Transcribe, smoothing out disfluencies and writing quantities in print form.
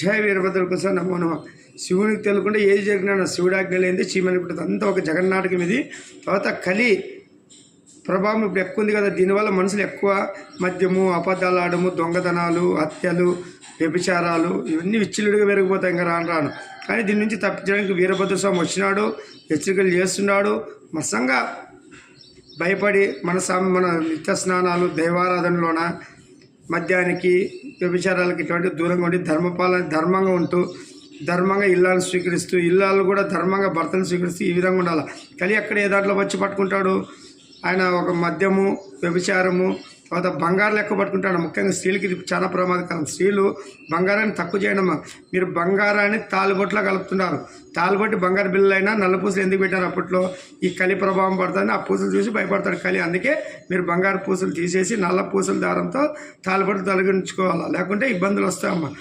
జయ వీరభద్ర కోసం నమో నమ. శివునికి తెలియకుండా ఏది జరిగినా శివుడు ఆజ్ఞ లేనిది చీమని పుట్టదు. అంతా ఒక జగన్నాటకం ఇది. తర్వాత కలి ప్రభావం ఇప్పుడు ఎక్కువ ఉంది కదా, దీనివల్ల మనుషులు ఎక్కువ మద్యము, అబద్ధాలు ఆడము, దొంగతనాలు, హత్యలు, వ్యభిచారాలు ఇవన్నీ విచ్చిలుడిగా పెరిగిపోతాయి ఇంకా రాను రాను. కానీ దీని నుంచి తప్పించడానికి వీరభద్ర స్వామి వచ్చినాడు, హెచ్చరికలు చేస్తున్నాడు. మసంగా భయపడి మన నిత్య స్నానాలు, దైవారాధనలోన మద్యానికి, వ్యభిచారాలకి ఇటువంటి దూరంగా ఉండి ధర్మంగా ఉంటూ ధర్మంగా ఇల్లాలను స్వీకరిస్తూ ఇల్లాలు కూడా ధర్మంగా భర్తలు స్వీకరిస్తూ ఈ విధంగా ఉండాలి. కానీ అక్కడ ఏ దాంట్లో వచ్చి పట్టుకుంటాడు ఆయన, ఒక మద్యము, వ్యభిచారము, తర్వాత బంగారు లెక్క పట్టుకుంటాడు. ముఖ్యంగా స్త్రీలకి ఇది చాలా ప్రమాదకరం. స్త్రీలు బంగారాన్ని తక్కువ చేయడమ్మా. మీరు బంగారాన్ని తాలుబొట్లా కలుపుతున్నారు. తాలుబొట్టి బంగారు బిల్లైనా నల్ల పూసలు ఎందుకు పెట్టారు అప్పట్లో? ఈ కలి ప్రభావం పడుతుంది, ఆ పూసలు చూసి భయపడతాడు కలి. అందుకే మీరు బంగారు పూసలు తీసేసి నల్ల పూసల దారంతో తాలుబొట్టు తొలగించుకోవాలి, లేకుంటే ఇబ్బందులు వస్తాయమ్మా.